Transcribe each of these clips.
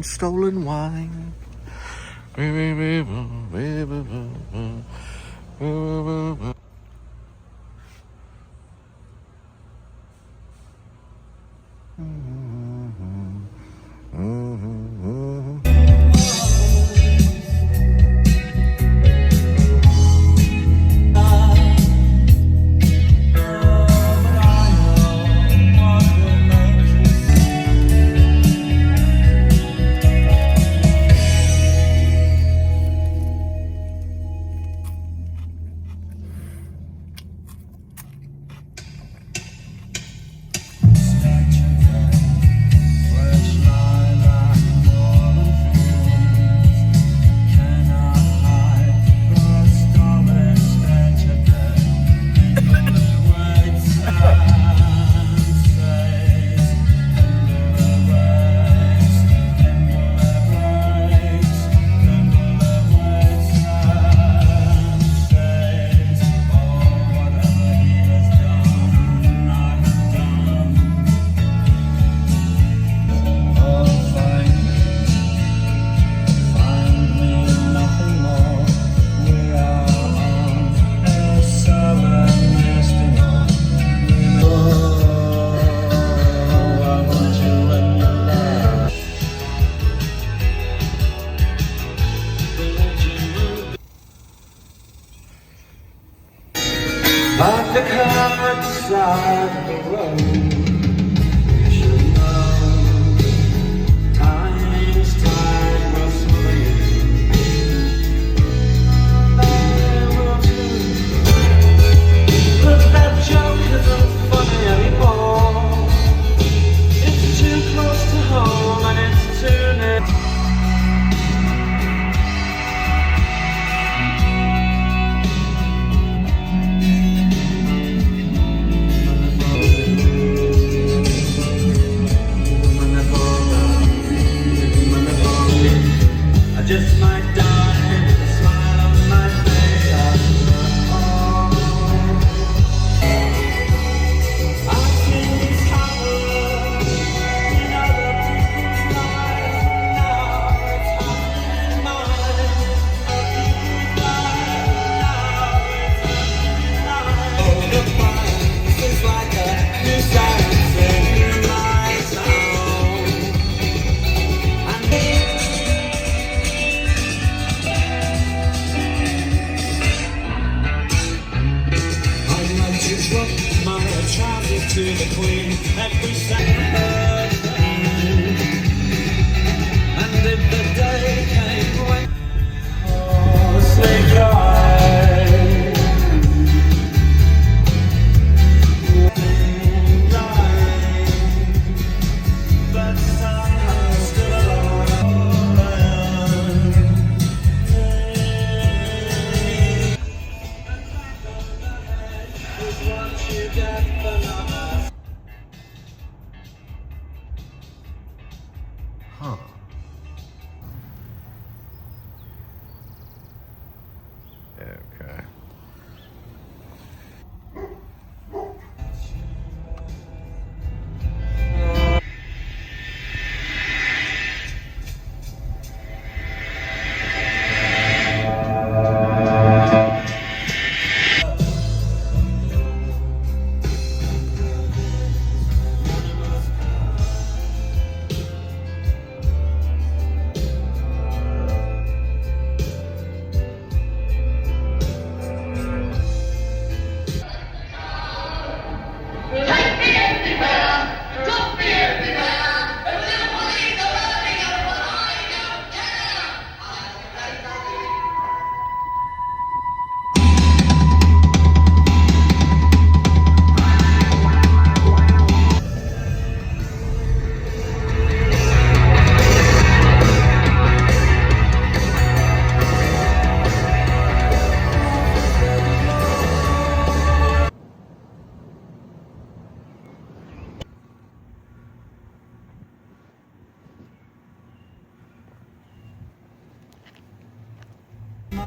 and stolen wine. Like the car beside the road, you should know time is time was free. But that joke isn't funny anymore. It's too close to home and it's too near. I just might die with a smile on my face after all. I've seen these colors in other people's lives, and now it's happening in mine. Other people's lives, now it's happening in mine. Oh, the fire is like a new silence in my sound. My trousers to the queen every second. And if the day came when say cry, but somehow still alone. What you get for love. Huh. Okay.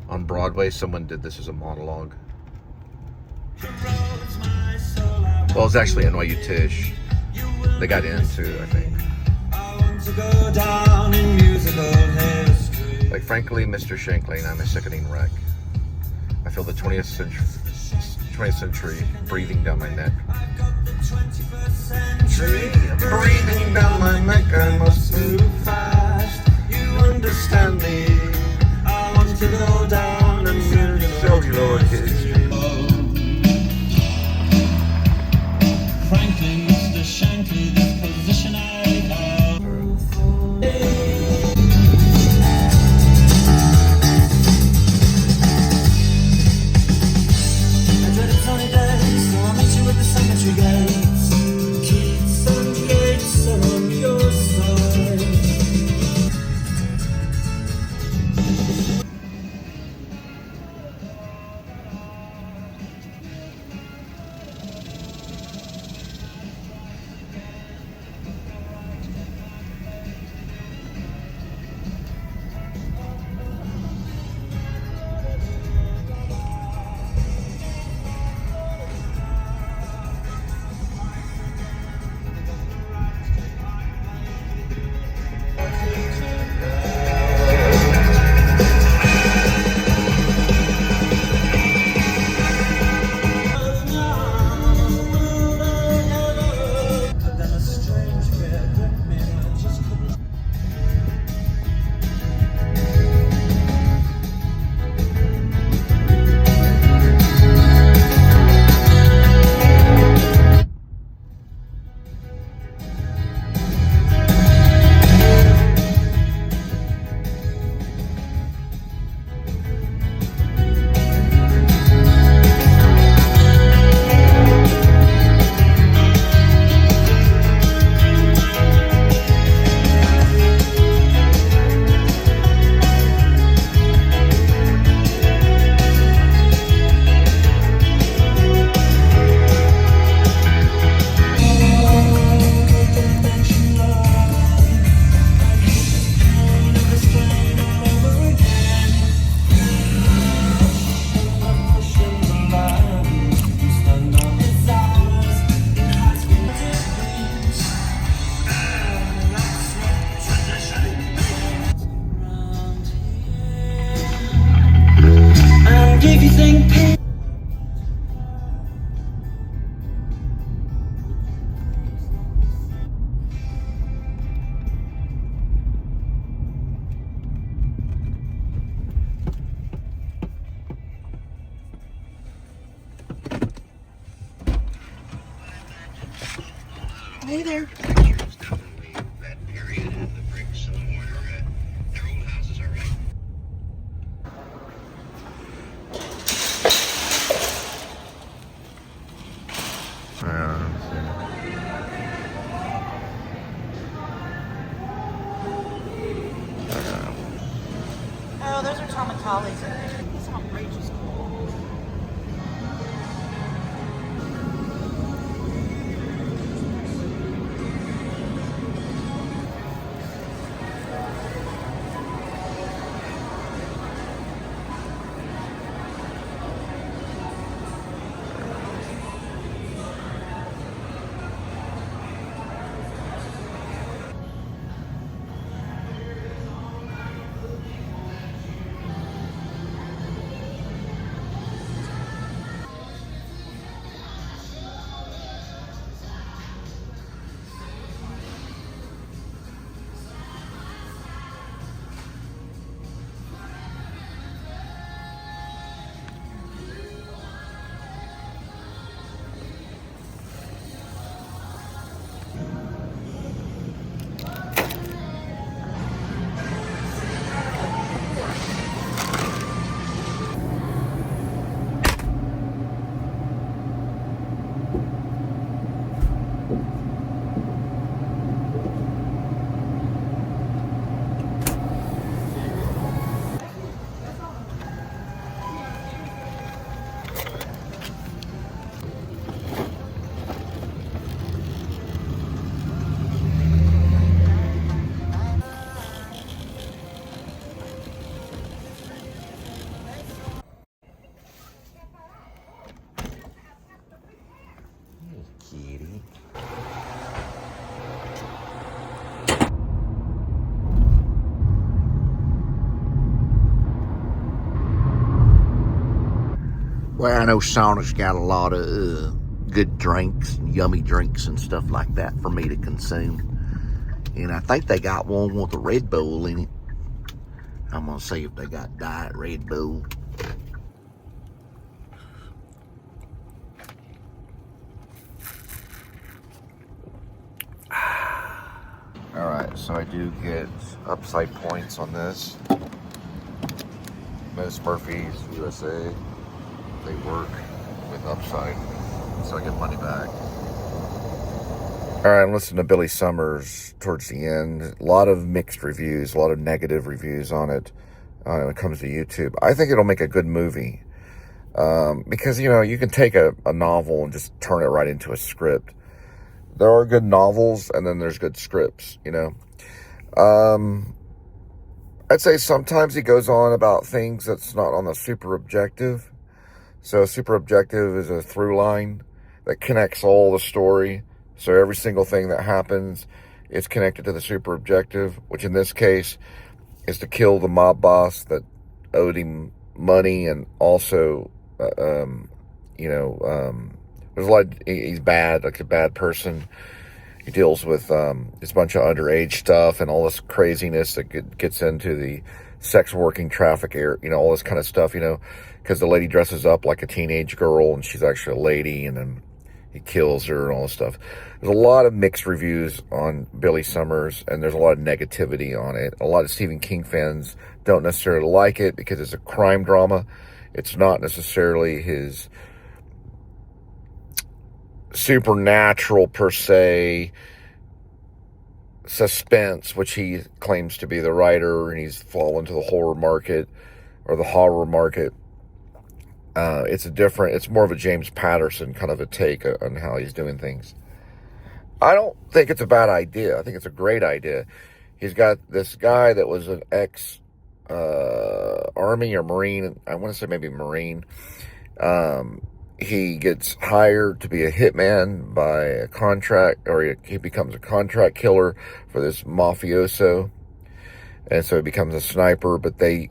On Broadway, someone did this as a monologue. Well, it's actually NYU Tisch. They got into, I think. to go down in musical history. Like, frankly, Mr. Shanklin, I'm a sickening wreck. I feel the 20th century breathing down my neck. I've got the 21st century Breathing down my neck, I must move fast. You understand me? I want to go down in celluloid history. Frankly, Mr. Shankly, this position I have. I dread a sunny day, so I'll meet you at the cemetery gates. Keats and Yeats are on your side. If you think Hey there. It's definitely that period in the brick somewhere. Their old houses are right. Oh, those are Tom and Collie's. It's outrageous cool. Well, I know Sonic's got a lot of good drinks and yummy drinks and stuff like that for me to consume. And I think they got one with a Red Bull in it. I'm going to see if they got Diet Red Bull. Alright, so I do get upside points on this. Miss Murphy's USA. They work with upside, so I get money back. Alright, I'm listening to Billy Summers towards the end. A lot of mixed reviews, a lot of negative reviews on it when it comes to YouTube. I think it'll make a good movie. Because, you know, you can take a novel and just turn it right into a script. There are good novels, and then there's good scripts, you know. I'd say sometimes he goes on about things that's not on the super objective. So super objective is a through line that connects all the story. So every single thing that happens is connected to the super objective, which in this case is to kill the mob boss that owed him money, and also, you know, there's a lot. He's bad, like a bad person. He deals with this bunch of underage stuff and all this craziness that gets into the sex working traffic area, you know, all this kind of stuff, you know, because the lady dresses up like a teenage girl and she's actually a lady, and then he kills her and all this stuff. There's a lot of mixed reviews on Billy Summers, and there's a lot of negativity on it. A lot of Stephen King fans don't necessarily like it because it's a crime drama. It's not necessarily his supernatural per se suspense, which he claims to be the writer, and he's fallen to the horror market or the horror market. It's more of a James Patterson kind of a take on how he's doing things. I don't think it's a bad idea. I think it's a great idea. He's got this guy that was an ex Army or Marine. I want to say maybe Marine. He gets hired to be a hitman by a contract, or he becomes a contract killer for this mafioso. And so he becomes a sniper, but they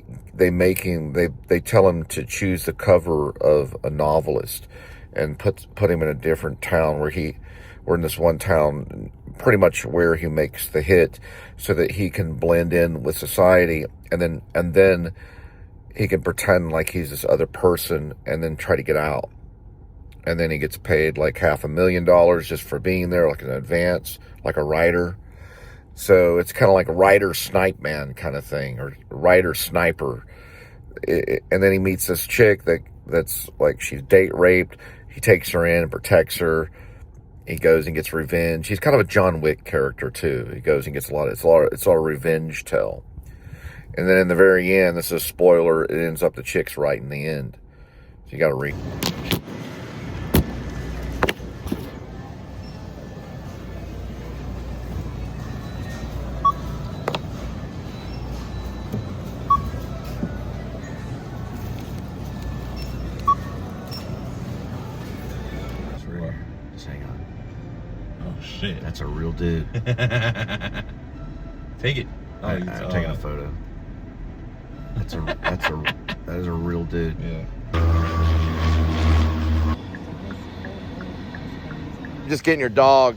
tell him to choose the cover of a novelist and put him in a different town we're in this one town, pretty much where he makes the hit, so that he can blend in with society, and then he can pretend like he's this other person and then try to get out. And then he gets paid like $500,000 just for being there, like an advance, like a writer. So it's kind of like a writer snipe man kind of thing, or writer sniper. And then he meets this chick that's like, she's date raped. He takes her in and protects her. He goes and gets revenge. He's kind of a John Wick character too. He goes and gets it's a lot of revenge tale. And then in the very end, this is a spoiler, it ends up the chick's right in the end. So you got to read. Just hang on. Oh shit. That's a real dude. Take it. Oh, I'm taking a photo. That is a real dude. Yeah. Just getting your dog.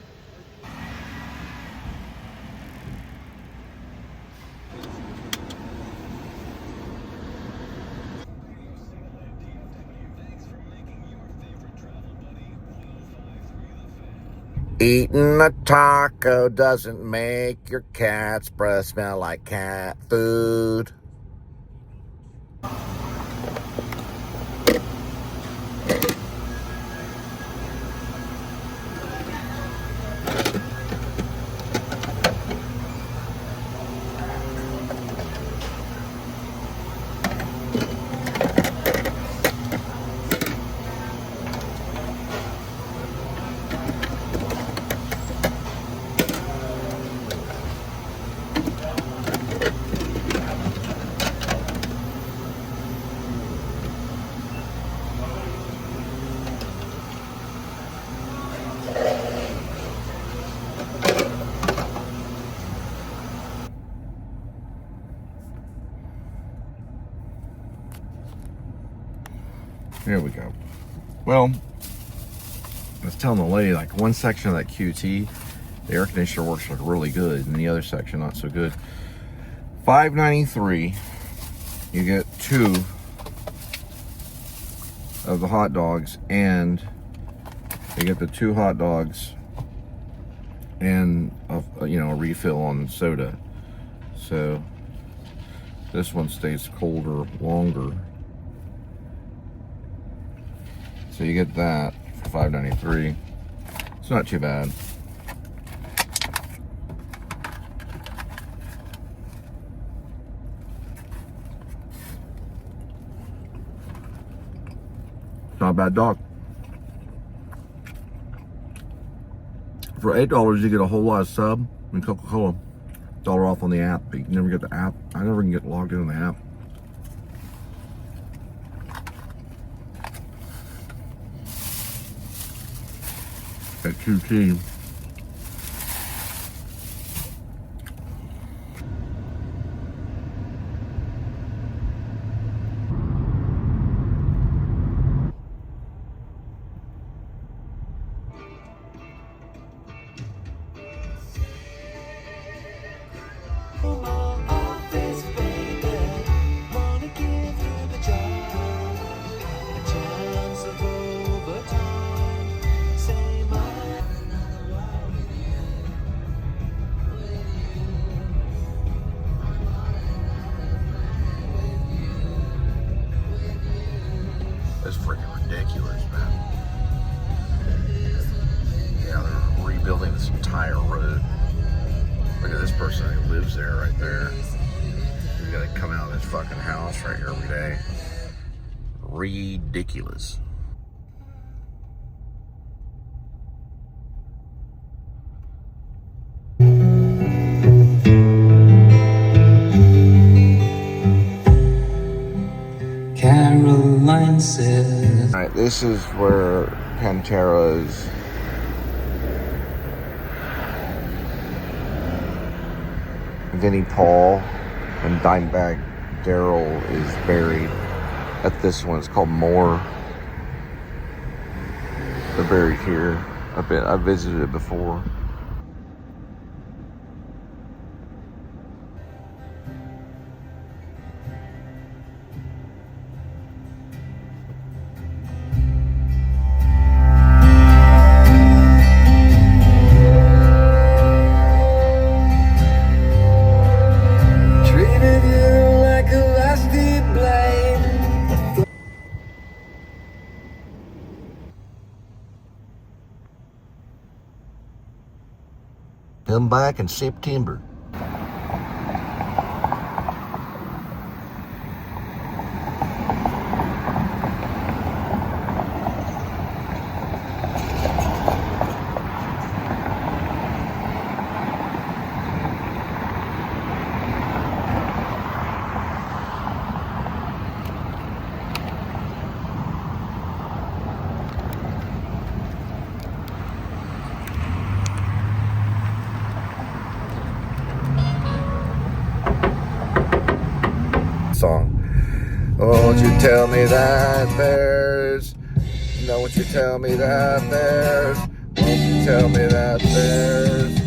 Eating a taco doesn't make your cat's breath smell like cat food. Here we go. Well, I was telling the lady, like, one section of that QT, the air conditioner works like really good, and the other section not so good. $5.93. You get 2 of the hot dogs, and you get the 2 hot dogs and a refill on soda. So this one stays colder longer. So you get that for $5.93. It's not too bad. Not a bad dog. For $8, you get a whole lot of sub and Coca-Cola. $1 off on the app, but you can never get the app. I never can get logged in on the app. At QT. That's freaking ridiculous, man. Yeah, they're rebuilding this entire road. Look at this person who lives there right there. He's got to come out of his fucking house right here every day. Ridiculous. Caroline says. Alright, this is where Pantera's Vinnie Paul and Dimebag Daryl is buried at this one. It's called Moore. They're buried here. I've visited it before. Come back in September. Song. Won't you tell me that there's, no, won't you tell me that there's, won't you tell me that there's,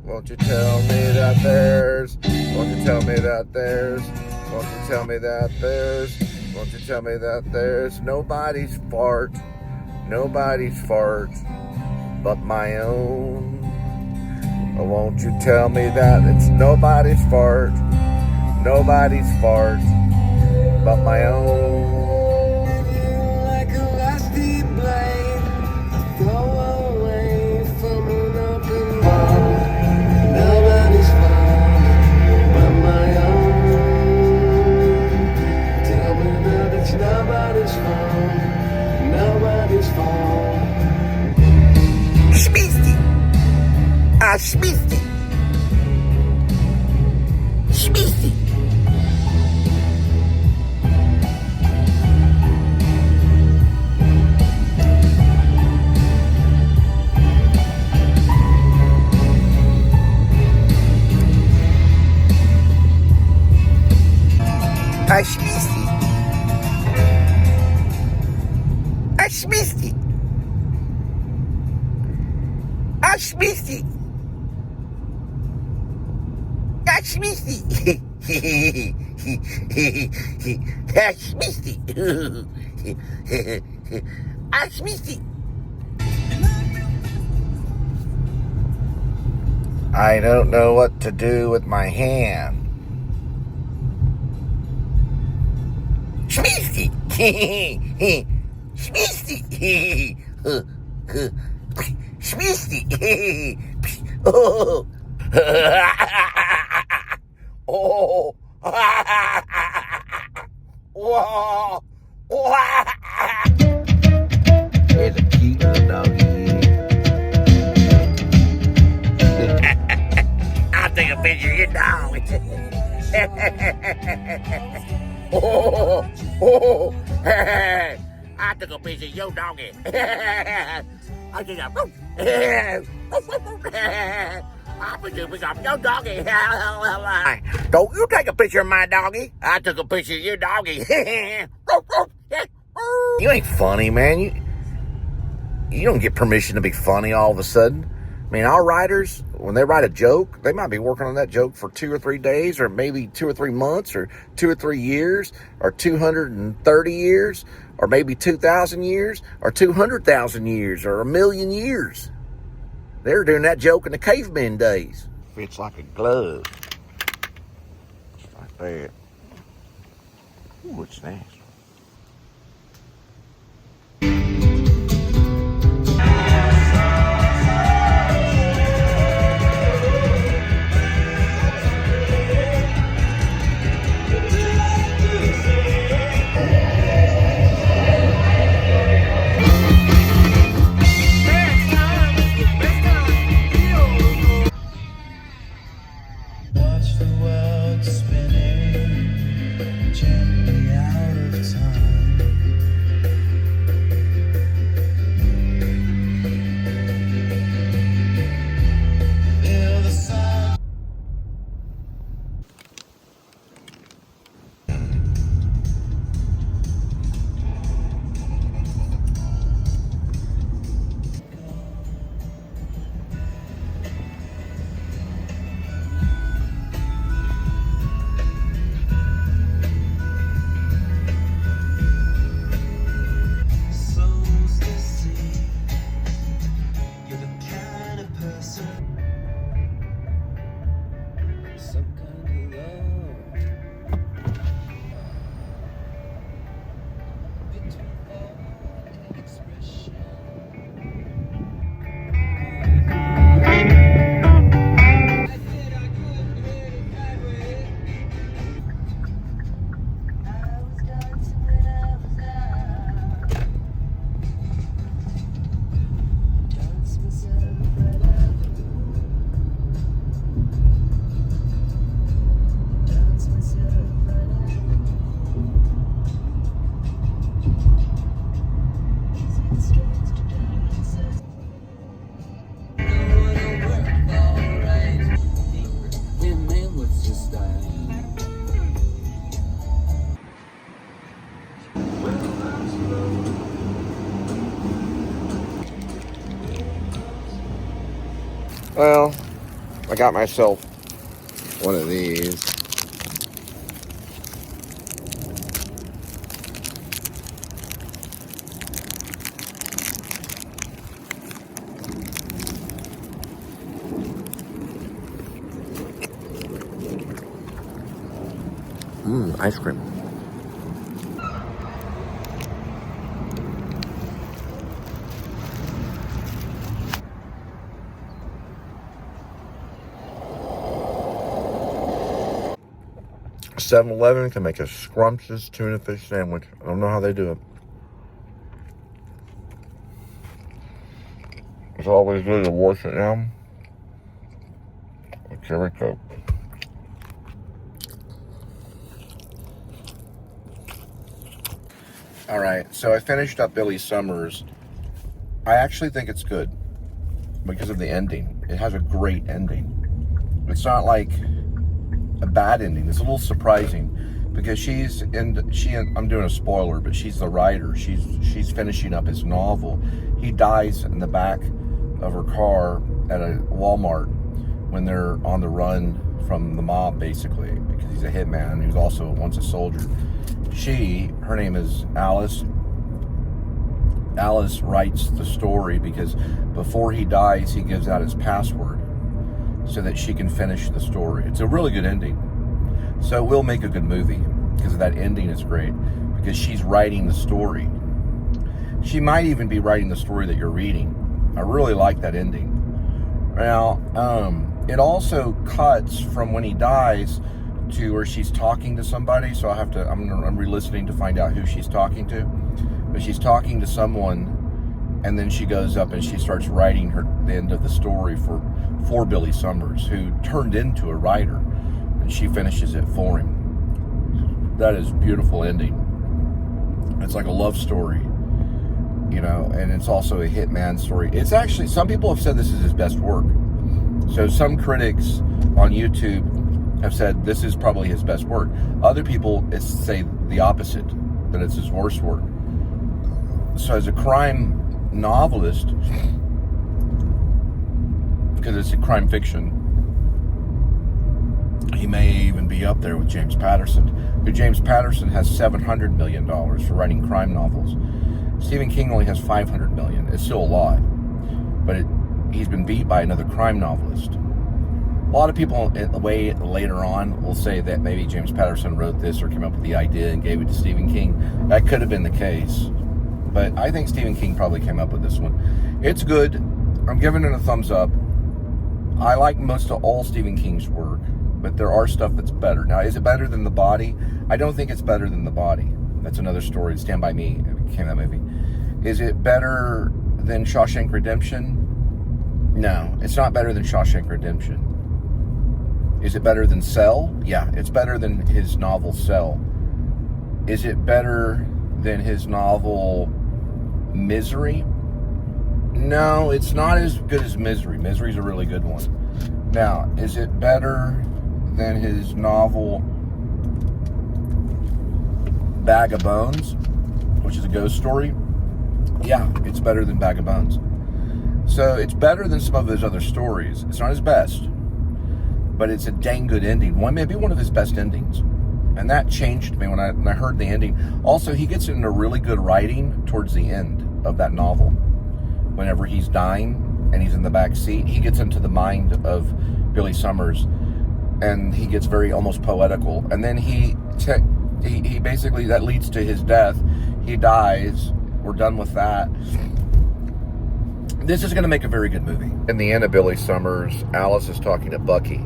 won't you tell me that there's, won't you tell me that there's, won't you tell me that there's, won't you tell me that there's nobody's fart but my own. Oh, won't you tell me that it's nobody's fart but my own. Like a rusty blade, throw away from an open wall. Nobody's fault but my own. Tell me that it's nobody's fault. Śmieszny. A śmieszny. Śmieszny. A śmieszny. Smithy. Smithy. Smithy. I don't know what to do with my hand. Smithy. Smithy. Smithy. Oh. Oh. Whoa. It's a cute little doggy. I'll take a picture of your dog. Oh, oh, I took a picture of your doggy. I just I put you pick up your doggy. Don't you take a picture of my doggy? I took a picture of your doggy. You ain't funny, man. You don't get permission to be funny all of a sudden. I mean, our writers, when they write a joke, they might be working on that joke for 2 or 3 days, or maybe 2 or 3 months, or 2 or 3 years, or 230 years, or maybe 2,000 years, or 200,000 years, or 1,000,000 years. They were doing that joke in the caveman days. Fits like a glove. Just like that. Ooh, it's nice. Watch the world spinning gently out of time. Feel the sun. Souls to see. You're the kind of person. Some kind of love. Between all expression. I said I couldn't get it that way. I was dancing when I was out. Dance myself right out. Dance myself right out. Is it strange to dance? No, it'll work alright. Hey man, what's your style? Well, I got myself one of these. Ice cream. $7-Eleven can make a scrumptious tuna fish sandwich. I don't know how they do it. It's always good to wash it down with cherry Coke. All right, so I finished up Billy Summers. I actually think it's good because of the ending. It has a great ending. It's not like a bad ending. It's a little surprising because I'm doing a spoiler, but she's the writer. She's finishing up his novel. He dies in the back of her car at a Walmart, when they're on the run from the mob, basically, because he's a hitman who's also once a soldier. Her name is Alice. Alice writes the story because before he dies, he gives out his password so that she can finish the story. It's a really good ending. So it will make a good movie because that ending is great, because she's writing the story. She might even be writing the story that you're reading. I really like that ending. Now, it also cuts from when he dies to where she's talking to somebody. So I'm re-listening to find out who she's talking to. But she's talking to someone, and then she goes up and she starts writing the end of the story for Billy Summers, who turned into a writer, and she finishes it for him. That is a beautiful ending. It's like a love story, you know, and it's also a hitman story. It's actually, some people have said this is his best work. So some critics on YouTube have said this is probably his best work. Other people say the opposite, that it's his worst work. So as a crime novelist, because it's a crime fiction, he may even be up there with James Patterson, who James Patterson has $700 million for writing crime novels. Stephen King only has $500 million. It's still a lot, but he's been beat by another crime novelist. A lot of people way later on will say that maybe James Patterson wrote this or came up with the idea and gave it to Stephen King. That could have been the case, but I think Stephen King probably came up with this one. It's good. I'm giving it a thumbs up. I like most of all Stephen King's work, but there are stuff that's better. Now, is it better than The Body? I don't think it's better than The Body. That's another story. Stand By Me became that movie. Is it better than Shawshank Redemption? No, it's not better than Shawshank Redemption. Is it better than Cell? Yeah, it's better than his novel Cell. Is it better than his novel Misery? No, it's not as good as Misery. Misery's a really good one. Now, is it better than his novel Bag of Bones, which is a ghost story? Yeah, it's better than Bag of Bones. So it's better than some of his other stories. It's not his best, but it's a dang good ending. Maybe one of his best endings. And that changed me when I heard the ending. Also, he gets into really good writing towards the end of that novel. Whenever he's dying and he's in the back seat, he gets into the mind of Billy Summers, and he gets very almost poetical. And then he basically, that leads to his death. He dies. We're done with that. This is going to make a very good movie. In the end of Billy Summers, Alice is talking to Bucky.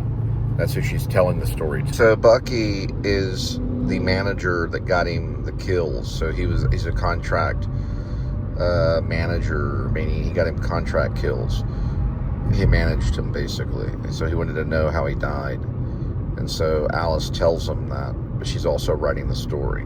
That's who she's telling the story to. So Bucky is the manager that got him the kills. So he's a contract manager, meaning he got him contract kills. He managed him, basically. So he wanted to know how he died. And so Alice tells him that, but she's also writing the story.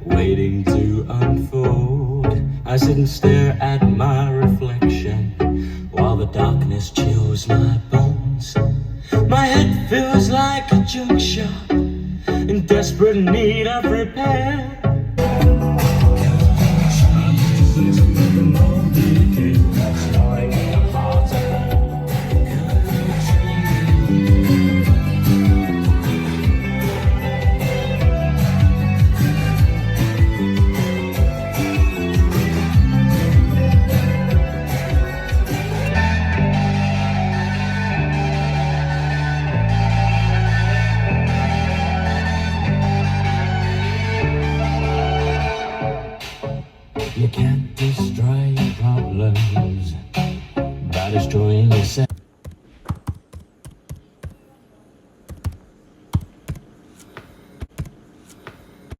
Waiting to unfold, I sit and stare at my reflection while the darkness chills my bones. My head feels like a junk shop in desperate need of repair. You can't destroy your problems by destroying yourself.